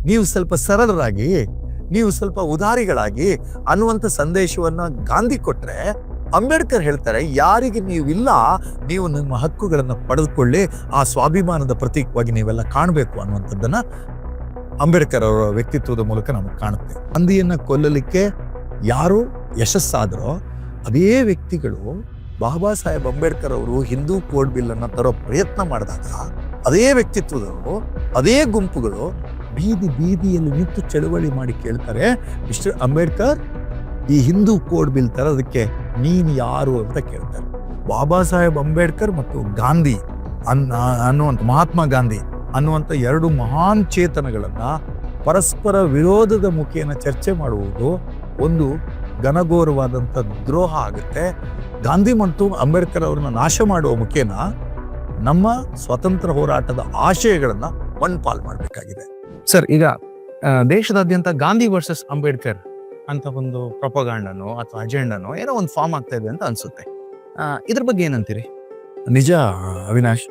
ನೀವು ಸ್ವಲ್ಪ ಸರಳರಾಗಿ, ನೀವು ಸ್ವಲ್ಪ ಉದಾರಿಗಳಾಗಿ ಅನ್ನುವಂಥ ಸಂದೇಶವನ್ನ ಗಾಂಧಿ ಕೊಟ್ರೆ, ಅಂಬೇಡ್ಕರ್ ಹೇಳ್ತಾರೆ ಯಾರಿಗೆ ನೀವಿಲ್ಲ, ನೀವು ನಿಮ್ಮ ಹಕ್ಕುಗಳನ್ನ ಪಡೆದುಕೊಳ್ಳಿ, ಆ ಸ್ವಾಭಿಮಾನದ ಪ್ರತೀಕವಾಗಿ ನೀವೆಲ್ಲ ಕಾಣಬೇಕು ಅನ್ನುವಂಥದ್ದನ್ನ ಅಂಬೇಡ್ಕರ್ ಅವರ ವ್ಯಕ್ತಿತ್ವದ ಮೂಲಕ ನಮಗೆ ಕಾಣುತ್ತೆ. ಗಾಂಧಿಯನ್ನ ಕೊಲ್ಲಲಿಕ್ಕೆ ಯಾರು ಯಶಸ್ಸಾದರೋ ಅದೇ ವ್ಯಕ್ತಿಗಳು ಬಾಬಾ ಸಾಹೇಬ್ ಅಂಬೇಡ್ಕರ್ ಅವರು ಹಿಂದೂ ಕೋಡ್ ಬಿಲ್ ಅನ್ನ ತರೋ ಪ್ರಯತ್ನ ಮಾಡಿದಾಗ ಅದೇ ವ್ಯಕ್ತಿತ್ವದವರು, ಅದೇ ಗುಂಪುಗಳು ಬೀದಿ ಬೀದಿಯಲ್ಲಿ ನಿಂತು ಚಳವಳಿ ಮಾಡಿ ಕೇಳ್ತಾರೆ, ಮಿಸ್ಟರ್ ಅಂಬೇಡ್ಕರ್, ಈ ಹಿಂದೂ ಕೋಡ್ ಬಿಲ್ ತರೋದಕ್ಕೆ ನೀನ್ ಯಾರು ಅಂತ ಕೇಳ್ತಾರೆ. ಬಾಬಾ ಸಾಹೇಬ್ ಅಂಬೇಡ್ಕರ್ ಮತ್ತು ಗಾಂಧಿ ಅನ್ನುವಂಥ ಮಹಾತ್ಮ ಗಾಂಧಿ ಅನ್ನುವಂಥ ಎರಡು ಮಹಾನ್ ಚೇತನಗಳನ್ನ ಪರಸ್ಪರ ವಿರೋಧದ ಮುಖೇನ ಚರ್ಚೆ ಮಾಡುವುದು ಒಂದು ಘನಘೋರವಾದಂಥ ದ್ರೋಹ ಆಗುತ್ತೆ. ಗಾಂಧಿ ಮತ್ತು ಅಂಬೇಡ್ಕರ್ ಅವರನ್ನ ನಾಶ ಮಾಡುವ ಮುಖೇನ ನಮ್ಮ ಸ್ವತಂತ್ರ ಹೋರಾಟದ ಆಶಯಗಳನ್ನ ಮಣ್ಪಾಲ್ ಮಾಡಬೇಕಾಗಿದೆ. ಸರ್, ಈಗ ದೇಶದಾದ್ಯಂತ ಗಾಂಧಿ ವರ್ಸಸ್ ಅಂಬೇಡ್ಕರ್ ಅಂತ ಒಂದು ಪ್ರೊಪಗಾಂಡನೋ ಅಥವಾ ಅಜೆಂಡನೋ ಏನೋ ಒಂದು ಫಾರ್ಮ್ ಆಗ್ತಾ ಇದೆ ಅಂತ ಅನ್ಸುತ್ತೆ. ಇದ್ರ ಬಗ್ಗೆ ಏನಂತೀರಿ? ನಿಜ ಅವಿನಾಶ್,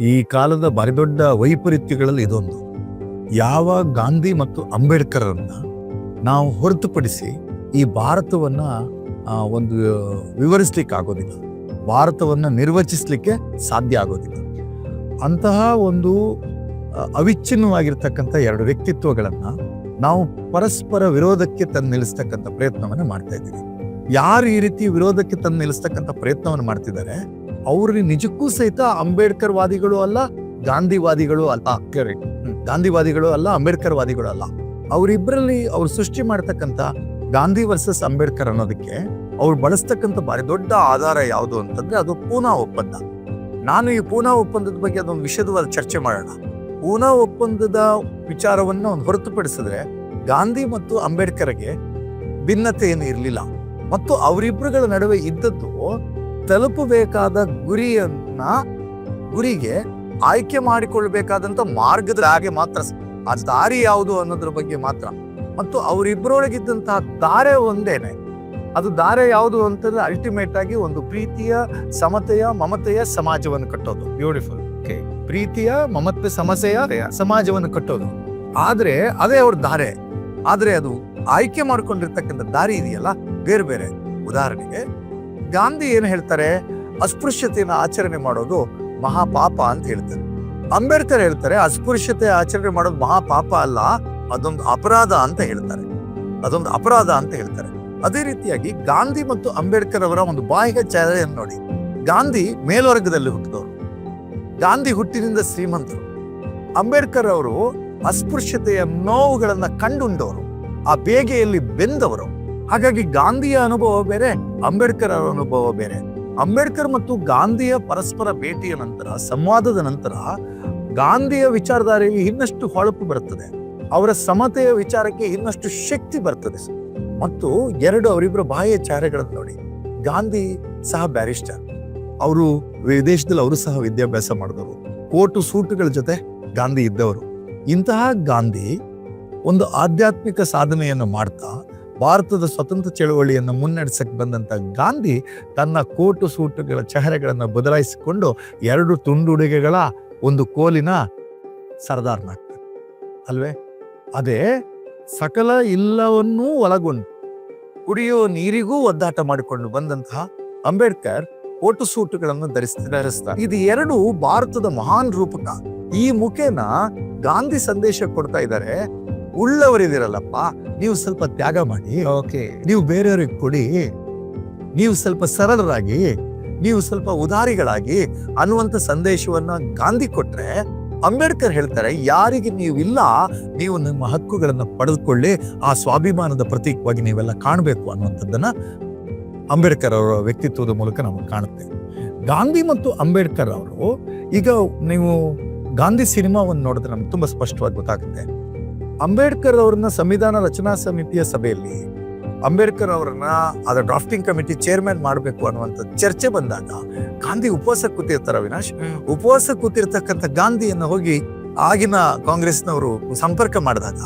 ಈ ಕಾಲದ ಭಾರಿ ದೊಡ್ಡ ವೈಪರೀತ್ಯಗಳಲ್ಲಿ ಇದೊಂದು. ಯಾವ ಗಾಂಧಿ ಮತ್ತು ಅಂಬೇಡ್ಕರನ್ನ ನಾವು ಹೊರತುಪಡಿಸಿ ಈ ಭಾರತವನ್ನ ಒಂದು ವಿವರಿಸ್ಲಿಕ್ಕೆ ಆಗೋದಿಲ್ಲ, ಭಾರತವನ್ನ ನಿರ್ವಚಿಸ್ಲಿಕ್ಕೆ ಸಾಧ್ಯ ಆಗೋದಿಲ್ಲ. ಅಂತಹ ಒಂದು ಅವಿಚ್ಛಿನ್ನವಾಗಿರ್ತಕ್ಕಂಥ ಎರಡು ವ್ಯಕ್ತಿತ್ವಗಳನ್ನ ನಾವು ಪರಸ್ಪರ ವಿರೋಧಕ್ಕೆ ತಂದು ನಿಲ್ಲಿಸ್ತಕ್ಕಂಥ ಪ್ರಯತ್ನವನ್ನ ಮಾಡ್ತಾ ಇದ್ದೀವಿ. ಯಾರು ಈ ರೀತಿ ವಿರೋಧಕ್ಕೆ ತಂದು ನಿಲ್ಲಿಸ್ತಕ್ಕಂಥ ಪ್ರಯತ್ನವನ್ನು ಮಾಡ್ತಿದ್ದಾರೆ, ಅವ್ರಿಗೆ ನಿಜಕ್ಕೂ ಸಹಿತ ಅಂಬೇಡ್ಕರ್ ವಾದಿಗಳು ಅಲ್ಲ, ಗಾಂಧಿವಾದಿಗಳು ಅಲ್ಲ. ಗಾಂಧಿವಾದಿಗಳು ಅಲ್ಲ, ಅಂಬೇಡ್ಕರ್ ವಾದಿಗಳು ಅಲ್ಲ. ಅವರಿಬ್ಬರಲ್ಲಿ ಅವ್ರು ಸೃಷ್ಟಿ ಮಾಡ್ತಕ್ಕಂಥ ಗಾಂಧಿ ವರ್ಸಸ್ ಅಂಬೇಡ್ಕರ್ ಅನ್ನೋದಕ್ಕೆ ಅವ್ರು ಬಳಸ್ತಕ್ಕಂಥ ಭಾರಿ ದೊಡ್ಡ ಆಧಾರ ಯಾವುದು ಅಂತಂದ್ರೆ ಅದು ಪೂನಾ ಒಪ್ಪಂದ. ನಾನು ಈ ಪೂನಾ ಒಪ್ಪಂದದ ಬಗ್ಗೆ ಅದೊಂದು ವಿಷದವಾದ ಚರ್ಚೆ ಮಾಡೋಣ. ಪೂನಾ ಒಪ್ಪಂದದ ವಿಚಾರವನ್ನು ಹೊರತುಪಡಿಸಿದ್ರೆ ಗಾಂಧಿ ಮತ್ತು ಅಂಬೇಡ್ಕರ್ಗೆ ಭಿನ್ನತೆ ಏನು ಇರಲಿಲ್ಲ, ಮತ್ತು ಅವರಿಬ್ಬರುಗಳ ನಡುವೆ ಇದ್ದದ್ದು ತಲುಪಬೇಕಾದ ಗುರಿಗೆ ಆಯ್ಕೆ ಮಾಡಿಕೊಳ್ಬೇಕಾದಂತ ಮಾರ್ಗದ ಹಾಗೆ ಮಾತ್ರ, ಆ ದಾರಿ ಯಾವುದು ಅನ್ನೋದ್ರ ಬಗ್ಗೆ ಮಾತ್ರ. ಮತ್ತು ಅವರಿಬ್ಬರೊಳಗಿದ್ದಂತಹ ದಾರೆ ಒಂದೇನೆ. ಅದು ದಾರೆ ಯಾವುದು ಅಂತಂದ್ರೆ ಅಲ್ಟಿಮೇಟ್ ಆಗಿ ಒಂದು ಪ್ರೀತಿಯ, ಸಮತೆಯ, ಮಮತೆಯ ಸಮಾಜವನ್ನು ಕಟ್ಟೋದು. ಬ್ಯೂಟಿಫುಲ್. ಪ್ರೀತಿಯ, ಮಮತೆ, ಸಮತೆಯ ಸಮಾಜವನ್ನು ಕಟ್ಟೋದು. ಆದ್ರೆ ಅದೇ ಅವ್ರ ದಾರೆ. ಆದ್ರೆ ಅದು ಆಯ್ಕೆ ಮಾಡ್ಕೊಂಡಿರ್ತಕ್ಕಂಥ ದಾರಿ ಇದೆಯಲ್ಲ, ಬೇರೆ ಬೇರೆ. ಉದಾಹರಣೆಗೆ ಗಾಂಧಿ ಏನು ಹೇಳ್ತಾರೆ, ಅಸ್ಪೃಶ್ಯತೆಯನ್ನು ಆಚರಣೆ ಮಾಡೋದು ಮಹಾಪಾಪ ಅಂತ ಹೇಳ್ತಾರೆ. ಅಂಬೇಡ್ಕರ್ ಹೇಳ್ತಾರೆ ಅಸ್ಪೃಶ್ಯತೆ ಆಚರಣೆ ಮಾಡೋದು ಮಹಾಪಾಪ ಅಲ್ಲ, ಅದೊಂದು ಅಪರಾಧ ಅಂತ ಹೇಳ್ತಾರೆ. ಅದೊಂದು ಅಪರಾಧ ಅಂತ ಹೇಳ್ತಾರೆ. ಅದೇ ರೀತಿಯಾಗಿ ಗಾಂಧಿ ಮತ್ತು ಅಂಬೇಡ್ಕರ್ ಅವರ ಒಂದು ಬಾಹ್ಯ ಛಾಯೆಯನ್ನು ನೋಡಿ. ಗಾಂಧಿ ಮೇಲ್ವರ್ಗದಲ್ಲಿ ಹುಟ್ಟಿದವರು, ಗಾಂಧಿ ಹುಟ್ಟಿನಿಂದ ಶ್ರೀಮಂತರು. ಅಂಬೇಡ್ಕರ್ ಅವರು ಅಸ್ಪೃಶ್ಯತೆಯ ನೋವುಗಳನ್ನ ಕಂಡುಂಡವರು, ಆ ಬೇಗೆಯಲ್ಲಿ ಬೆಂದವರು. ಹಾಗಾಗಿ ಗಾಂಧಿಯ ಅನುಭವ ಬೇರೆ, ಅಂಬೇಡ್ಕರ್ ಅವರ ಅನುಭವ ಬೇರೆ. ಅಂಬೇಡ್ಕರ್ ಮತ್ತು ಗಾಂಧಿಯ ಪರಸ್ಪರ ಭೇಟಿಯ ನಂತರ, ಸಂವಾದದ ನಂತರ ಗಾಂಧಿಯ ವಿಚಾರಧಾರೆಗೆ ಇನ್ನಷ್ಟು ಹೊಳಪು ಬರುತ್ತದೆ, ಅವರ ಸಮತೆಯ ವಿಚಾರಕ್ಕೆ ಇನ್ನಷ್ಟು ಶಕ್ತಿ ಬರ್ತದೆ. ಮತ್ತು ಎರಡು ಅವರಿಬ್ಬರ ಬಾಹ್ಯ ಚಾರೆಗಳನ್ನು ನೋಡಿ. ಗಾಂಧಿ ಸಹ ಬ್ಯಾರಿಸ್ಟರ್, ಅವರು ವಿದೇಶದಲ್ಲಿ ಅವರು ಸಹ ವಿದ್ಯಾಭ್ಯಾಸ ಮಾಡಿದವರು, ಕೋಟು ಸೂಟುಗಳ ಜೊತೆ ಗಾಂಧಿ ಇದ್ದವರು. ಇಂತಹ ಗಾಂಧಿ ಒಂದು ಆಧ್ಯಾತ್ಮಿಕ ಸಾಧನೆಯನ್ನು ಮಾಡ್ತಾ ಭಾರತದ ಸ್ವತಂತ್ರ ಚಳವಳಿಯನ್ನು ಮುನ್ನಡೆಸಕ್ಕೆ ಬಂದಂತ ಗಾಂಧಿ ತನ್ನ ಕೋಟು ಸೂಟುಗಳ ಚೆಹರೆಗಳನ್ನು ಬದಲಾಯಿಸಿಕೊಂಡು ಎರಡು ತುಂಡುಡುಗೆಗಳ ಒಂದು ಕೋಲಿನ ಸರ್ದಾರ್ನಾಗ್ತಾರೆ ಅಲ್ವೇ. ಅದೇ ಸಕಲ ಇಲ್ಲವನ್ನೂ ಒಳಗೊಂಡು ಕುಡಿಯೋ ನೀರಿಗೂ ಒದ್ದಾಟ ಮಾಡಿಕೊಂಡು ಬಂದಂತಹ ಅಂಬೇಡ್ಕರ್ ಕೋಟು ಸೂಟುಗಳನ್ನು ಧರಿಸ್ತಾರೆ. ಇದು ಎರಡು ಭಾರತದ ಮಹಾನ್ ರೂಪಕ. ಈ ಮುಖೇನ ಗಾಂಧಿ ಸಂದೇಶ ಕೊಡ್ತಾ ಇದ್ದಾರೆ, ಉಳ್ಳವರಿದಿರಲ್ಲಪ್ಪ, ನೀವು ಸ್ವಲ್ಪ ತ್ಯಾಗ ಮಾಡಿ, ನೀವು ಬೇರೆಯವ್ರಿಗೆ ಕೊಡಿ, ನೀವು ಸ್ವಲ್ಪ ಸರಳರಾಗಿ, ನೀವು ಸ್ವಲ್ಪ ಉದಾರಿಗಳಾಗಿ ಅನ್ನುವಂಥ ಸಂದೇಶವನ್ನ ಗಾಂಧಿ ಕೊಟ್ರೆ, ಅಂಬೇಡ್ಕರ್ ಹೇಳ್ತಾರೆ ಯಾರಿಗೆ ನೀವಿಲ್ಲ, ನೀವು ನಿಮ್ಮ ಹಕ್ಕುಗಳನ್ನ ಪಡೆದುಕೊಳ್ಳಿ, ಆ ಸ್ವಾಭಿಮಾನದ ಪ್ರತೀಕವಾಗಿ ನೀವೆಲ್ಲ ಕಾಣಬೇಕು ಅನ್ನುವಂಥದ್ದನ್ನ ಅಂಬೇಡ್ಕರ್ ಅವರ ವ್ಯಕ್ತಿತ್ವದ ಮೂಲಕ ನಮಗೆ ಕಾಣುತ್ತೆ. ಗಾಂಧಿ ಮತ್ತು ಅಂಬೇಡ್ಕರ್ ಅವರು, ಈಗ ನೀವು ಗಾಂಧಿ ಸಿನಿಮಾವನ್ನು ನೋಡಿದ್ರೆ ನಮ್ಗೆ ತುಂಬಾ ಸ್ಪಷ್ಟವಾಗಿ ಗೊತ್ತಾಗುತ್ತೆ. ಅಂಬೇಡ್ಕರ್ ಅವ್ರನ್ನ ಸಂವಿಧಾನ ರಚನಾ ಸಮಿತಿಯ ಸಭೆಯಲ್ಲಿ ಅಂಬೇಡ್ಕರ್ ಅವರನ್ನ ಅದರ ಡ್ರಾಫ್ಟಿಂಗ್ ಕಮಿಟಿ ಚೇರ್ಮನ್ ಮಾಡಬೇಕು ಅನ್ನುವಂಥ ಚರ್ಚೆ ಬಂದಾಗ ಗಾಂಧಿ ಉಪವಾಸ ಕೂತಿರ್ತಾರ. ಅವಿನಾಶ್, ಉಪವಾಸ ಕೂತಿರ್ತಕ್ಕಂಥ ಗಾಂಧಿಯನ್ನು ಹೋಗಿ ಆಗಿನ ಕಾಂಗ್ರೆಸ್ನವರು ಸಂಪರ್ಕ ಮಾಡಿದಾಗ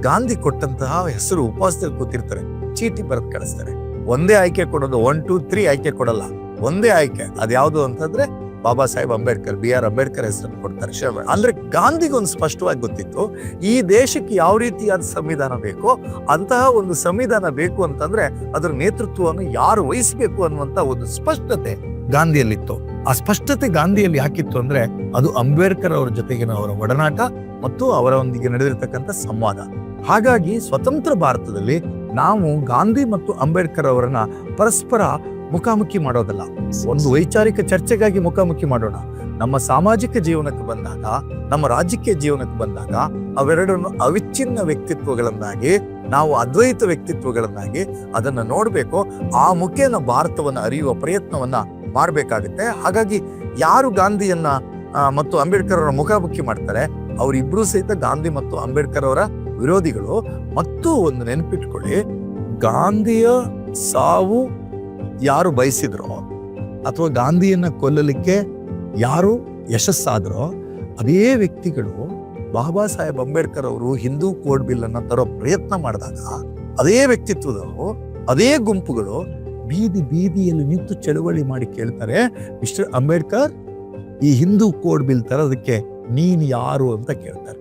ಗಾಂಧಿ ಕೊಟ್ಟಂತಹ ಹೆಸರು, ಉಪವಾಸದಲ್ಲಿ ಕೂತಿರ್ತಾರೆ, ಚೀಟಿ ಬರೆದು ಕಳಿಸ್ತಾರೆ. ಒಂದೇ ಆಯ್ಕೆ ಕೊಡೋದು, 1, 2, 3 ಆಯ್ಕೆ ಕೊಡಲ್ಲ, ಒಂದೇ ಆಯ್ಕೆ. ಅದ್ಯಾವುದು ಅಂತಂದ್ರೆ ಬಾಬಾ ಸಾಹೇಬ್ ಅಂಬೇಡ್ಕರ್, BR ಅಂಬೇಡ್ಕರ್ ಹೆಸರನ್ನು ಕೊಡ್ತಾರೆ. ಅಂದ್ರೆ ಗಾಂಧಿಗೊಂದು ಸ್ಪಷ್ಟವಾಗಿ ಗೊತ್ತಿತ್ತು, ಈ ದೇಶಕ್ಕೆ ಯಾವ ರೀತಿಯಾದ ಸಂವಿಧಾನ ಬೇಕೋ ಅಂತಹ ಒಂದು ಸಂವಿಧಾನ ಬೇಕು ಅಂತಂದ್ರೆ ಅದರ ನೇತೃತ್ವವನ್ನು ಯಾರು ವಹಿಸಬೇಕು ಅನ್ನುವಂತ ಒಂದು ಸ್ಪಷ್ಟತೆ ಗಾಂಧಿಯಲ್ಲಿತ್ತು. ಆ ಸ್ಪಷ್ಟತೆ ಗಾಂಧಿಯಲ್ಲಿ ಯಾಕಿತ್ತು ಅಂದ್ರೆ ಅದು ಅಂಬೇಡ್ಕರ್ ಅವರ ಜೊತೆಗಿನ ಅವರ ಒಡನಾಟ ಮತ್ತು ಅವರೊಂದಿಗೆ ನಡೆದಿರ್ತಕ್ಕಂಥ ಸಂವಾದ. ಹಾಗಾಗಿ ಸ್ವತಂತ್ರ ಭಾರತದಲ್ಲಿ ನಾವು ಗಾಂಧಿ ಮತ್ತು ಅಂಬೇಡ್ಕರ್ ಅವರನ್ನ ಪರಸ್ಪರ ಮುಖಾಮುಖಿ ಮಾಡೋದಲ್ಲ, ಒಂದು ವೈಚಾರಿಕ ಚರ್ಚೆಗಾಗಿ ಮುಖಾಮುಖಿ ಮಾಡೋಣ. ನಮ್ಮ ಸಾಮಾಜಿಕ ಜೀವನಕ್ಕೆ ಬಂದಾಗ, ನಮ್ಮ ರಾಜಕೀಯ ಜೀವನಕ್ಕೆ ಬಂದಾಗ ಅವೆರಡನ್ನು ಅವಿಚ್ಛಿನ್ನ ವ್ಯಕ್ತಿತ್ವಗಳನ್ನಾಗಿ, ನಾವು ಅದ್ವೈತ ವ್ಯಕ್ತಿತ್ವಗಳನ್ನಾಗಿ ಅದನ್ನ ನೋಡ್ಬೇಕು. ಆ ಮುಖೇನ ಭಾರತವನ್ನ ಅರಿಯುವ ಪ್ರಯತ್ನವನ್ನ ಮಾಡ್ಬೇಕಾಗುತ್ತೆ. ಹಾಗಾಗಿ ಯಾರು ಗಾಂಧಿಯನ್ನ ಮತ್ತು ಅಂಬೇಡ್ಕರ್ ಅವರ ಮುಖಾಮುಖಿ ಮಾಡ್ತಾರೆ, ಅವರಿಬ್ರು ಸಹಿತ ಗಾಂಧಿ ಮತ್ತು ಅಂಬೇಡ್ಕರ್ ಅವರ ವಿರೋಧಿಗಳು. ಮತ್ತು ಒಂದು ನೆನಪಿಟ್ಕೊಳ್ಳಿ, ಗಾಂಧಿಯ ಸಾವು ಯಾರು ಬಯಸಿದ್ರೋ ಅಥವಾ ಗಾಂಧಿಯನ್ನ ಕೊಲ್ಲಲಿಕ್ಕೆ ಯಾರು ಯಶಸ್ಸಾದ್ರೋ ಅದೇ ವ್ಯಕ್ತಿಗಳು ಬಾಬಾ ಸಾಹೇಬ್ ಅಂಬೇಡ್ಕರ್ ಅವರು ಹಿಂದೂ ಕೋಡ್ ಬಿಲ್ ಅನ್ನ ತರೋ ಪ್ರಯತ್ನ ಮಾಡಿದಾಗ ಅದೇ ವ್ಯಕ್ತಿತ್ವದವರು, ಅದೇ ಗುಂಪುಗಳು ಬೀದಿಯಲ್ಲಿ ನಿಂತು ಚಳುವಳಿ ಮಾಡಿ ಕೇಳ್ತಾರೆ, ಮಿಸ್ಟರ್ ಅಂಬೇಡ್ಕರ್, ಈ ಹಿಂದೂ ಕೋಡ್ ಬಿಲ್ ತರೋದಕ್ಕೆ ನೀನ್ ಯಾರು ಅಂತ ಕೇಳ್ತಾರೆ.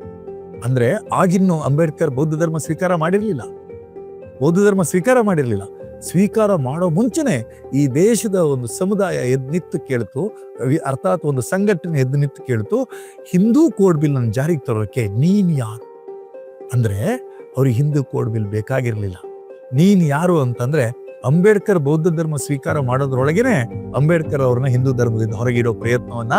ಅಂದ್ರೆ ಆಗಿನ್ನು ಅಂಬೇಡ್ಕರ್ ಬೌದ್ಧ ಧರ್ಮ ಸ್ವೀಕಾರ ಮಾಡಿರ್ಲಿಲ್ಲ. ಸ್ವೀಕಾರ ಮಾಡೋ ಮುಂಚೆನೆ ಈ ದೇಶದ ಒಂದು ಸಮುದಾಯ ಎದ್ದು ನಿಂತು ಕೇಳ್ತು, ಅರ್ಥಾತ್ ಒಂದು ಸಂಘಟನೆ ಎದ್ದು ನಿಂತು ಕೇಳ್ತು, ಹಿಂದೂ ಕೋಡ್ ಬಿಲ್ ಅನ್ನು ಜಾರಿಗೆ ತರೋಕೆ ನೀನ್ ಯಾರು ಅಂದ್ರೆ ಅವ್ರಿಗೆ ಹಿಂದೂ ಕೋಡ್ ಬಿಲ್ ಬೇಕಾಗಿರ್ಲಿಲ್ಲ. ನೀನ್ ಯಾರು ಅಂತಂದ್ರೆ ಅಂಬೇಡ್ಕರ್ ಬೌದ್ಧ ಧರ್ಮ ಸ್ವೀಕಾರ ಮಾಡೋದ್ರೊಳಗೇನೆ ಅಂಬೇಡ್ಕರ್ ಅವ್ರನ್ನ ಹಿಂದೂ ಧರ್ಮದಿಂದ ಹೊರಗಿಡೋ ಪ್ರಯತ್ನವನ್ನ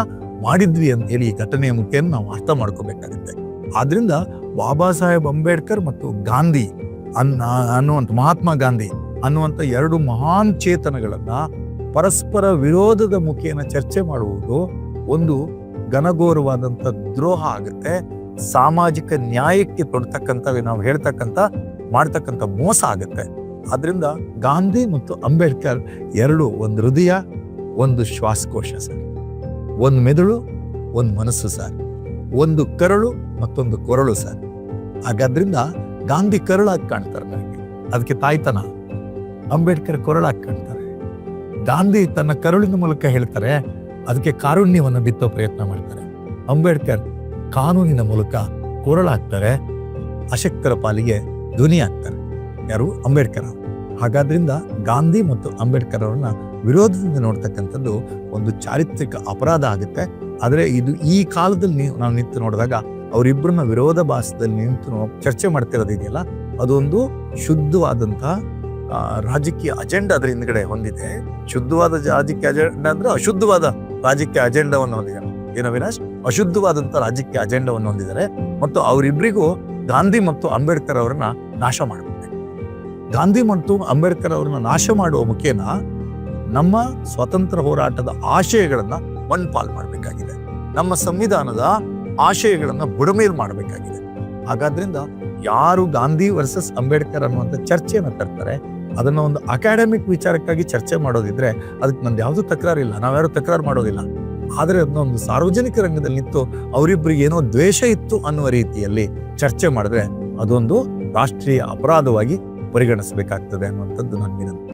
ಮಾಡಿದ್ವಿ ಅಂತ ಹೇಳಿ ಈ ಘಟನೆಯ ಮುಖೇನ ನಾವು ಅರ್ಥ ಮಾಡ್ಕೋಬೇಕಾಗುತ್ತೆ. ಆದ್ರಿಂದ ಬಾಬಾ ಸಾಹೇಬ್ ಅಂಬೇಡ್ಕರ್ ಮತ್ತು ಗಾಂಧಿ ಅನ್ನುವಂಥ ಮಹಾತ್ಮ ಗಾಂಧಿ ಅನ್ನುವಂಥ ಎರಡು ಮಹಾನ್ ಚೇತನಗಳನ್ನ ಪರಸ್ಪರ ವಿರೋಧದ ಮುಖೇನ ಚರ್ಚೆ ಮಾಡುವುದು ಒಂದು ಘನಘೋರವಾದಂಥ ದ್ರೋಹ ಆಗುತ್ತೆ. ಸಾಮಾಜಿಕ ನ್ಯಾಯಕ್ಕೆ ತೊಡ್ತಕ್ಕಂಥ, ನಾವು ಮಾಡ್ತಕ್ಕಂಥ ಮೋಸ ಆಗುತ್ತೆ. ಆದ್ರಿಂದ ಗಾಂಧಿ ಮತ್ತು ಅಂಬೇಡ್ಕರ್ ಎರಡು, ಒಂದು ಹೃದಯ, ಒಂದು ಶ್ವಾಸಕೋಶ ಸರ್, ಒಂದು ಮೆದುಳು, ಒಂದು ಮನಸ್ಸು ಸರ್, ಒಂದು ಕರಳು ಮತ್ತೊಂದು ಕೊರಳು ಸರ್. ಹಾಗಾದ್ರಿಂದ ಗಾಂಧಿ ಕರಳಾಗಿ ಕಾಣ್ತಾರೆ ನನಗೆ, ಅದಕ್ಕೆ ತಾಯ್ತನ. ಅಂಬೇಡ್ಕರ್ ಕೊರಳಾಗಿ ಕಾಣ್ತಾರೆ. ಗಾಂಧಿ ತನ್ನ ಕರುಳಿನ ಮೂಲಕ ಹೇಳ್ತಾರೆ, ಅದಕ್ಕೆ ಕಾರುಣ್ಯವನ್ನು ಬಿತ್ತೋ ಪ್ರಯತ್ನ ಮಾಡ್ತಾರೆ. ಅಂಬೇಡ್ಕರ್ ಕಾನೂನಿನ ಮೂಲಕ ಕೊರಳಾಗ್ತಾರೆ, ಅಶಕ್ತರ ಪಾಲಿಗೆ ಧ್ವನಿ ಆಗ್ತಾರೆ. ಯಾರು? ಅಂಬೇಡ್ಕರ್ ಅವರು. ಹಾಗಾದ್ರಿಂದ ಗಾಂಧಿ ಮತ್ತು ಅಂಬೇಡ್ಕರ್ ಅವರನ್ನ ವಿರೋಧದಿಂದ ನೋಡ್ತಕ್ಕಂಥದ್ದು ಒಂದು ಚಾರಿತ್ರಿಕ ಅಪರಾಧ ಆಗುತ್ತೆ. ಆದ್ರೆ ಇದು ಈ ಕಾಲದಲ್ಲಿ ನಾವು ನಿಂತು ನೋಡಿದಾಗ ಅವರಿಬ್ಬರನ್ನ ವಿರೋಧ ಭಾಸದಲ್ಲಿ ನಿಂತು ಚರ್ಚೆ ಮಾಡ್ತಿರೋದು ಇದೆಯಲ್ಲ, ಅದೊಂದು ಶುದ್ಧವಾದಂತಹ ರಾಜಕೀಯ ಅಜೆಂಡಾ ಅದ್ರ ಹಿಂದ್ಗಡೆ ಹೊಂದಿದೆ. ಶುದ್ಧವಾದ ರಾಜಕೀಯ ಅಜೆಂಡಾ ಅಂದ್ರೆ ಅಶುದ್ಧವಾದ ರಾಜಕೀಯ ಅಜೆಂಡಾವನ್ನು ಹೊಂದಿದ್ದಾರೆ. ಏನೋ ವಿನಾಶ್, ಅಶುದ್ಧವಾದಂತ ರಾಜಕೀಯ ಅಜೆಂಡಾವನ್ನು ಹೊಂದಿದ್ದಾರೆ. ಮತ್ತು ಅವರಿಬ್ಬರಿಗೂ ಗಾಂಧಿ ಮತ್ತು ಅಂಬೇಡ್ಕರ್ ಅವರನ್ನ ನಾಶ ಮಾಡಬೇಕು. ಗಾಂಧಿ ಮತ್ತು ಅಂಬೇಡ್ಕರ್ ಅವರನ್ನ ನಾಶ ಮಾಡುವ ಮುಖೇನ ನಮ್ಮ ಸ್ವಾತಂತ್ರ್ಯ ಹೋರಾಟದ ಆಶಯಗಳನ್ನ ಮಣ್ಪಾಲ್ ಮಾಡಬೇಕಾಗಿದೆ. ನಮ್ಮ ಸಂವಿಧಾನದ ಆಶಯಗಳನ್ನ ಬುಡಮೇಲ್ ಮಾಡಬೇಕಾಗಿದೆ. ಹಾಗಾದ್ರಿಂದ ಯಾರು ಗಾಂಧಿ ವರ್ಸಸ್ ಅಂಬೇಡ್ಕರ್ ಅನ್ನುವಂಥ ಚರ್ಚೆಯನ್ನು ತರ್ತಾರೆ, ಅದನ್ನ ಒಂದು ಅಕಾಡೆಮಿಕ್ ವಿಚಾರಕ್ಕಾಗಿ ಚರ್ಚೆ ಮಾಡೋದಿದ್ರೆ ಅದಕ್ಕೆ ನಂದು ಯಾವುದು ತಕರಾರಿಲ್ಲ, ನಾವ್ಯಾರು ತಕರಾರು ಮಾಡೋದಿಲ್ಲ. ಆದರೆ ಅದನ್ನ ಒಂದು ಸಾರ್ವಜನಿಕ ರಂಗದಲ್ಲಿ ನಿಂತು ಅವರಿಬ್ಬರಿಗೆ ಏನೋ ದ್ವೇಷ ಇತ್ತು ಅನ್ನುವ ರೀತಿಯಲ್ಲಿ ಚರ್ಚೆ ಮಾಡಿದ್ರೆ ಅದೊಂದು ರಾಷ್ಟ್ರೀಯ ಅಪರಾಧವಾಗಿ ಪರಿಗಣಿಸಬೇಕಾಗ್ತದೆ ಅನ್ನುವಂಥದ್ದು ನನ್ನ ವಿನಂತಿ.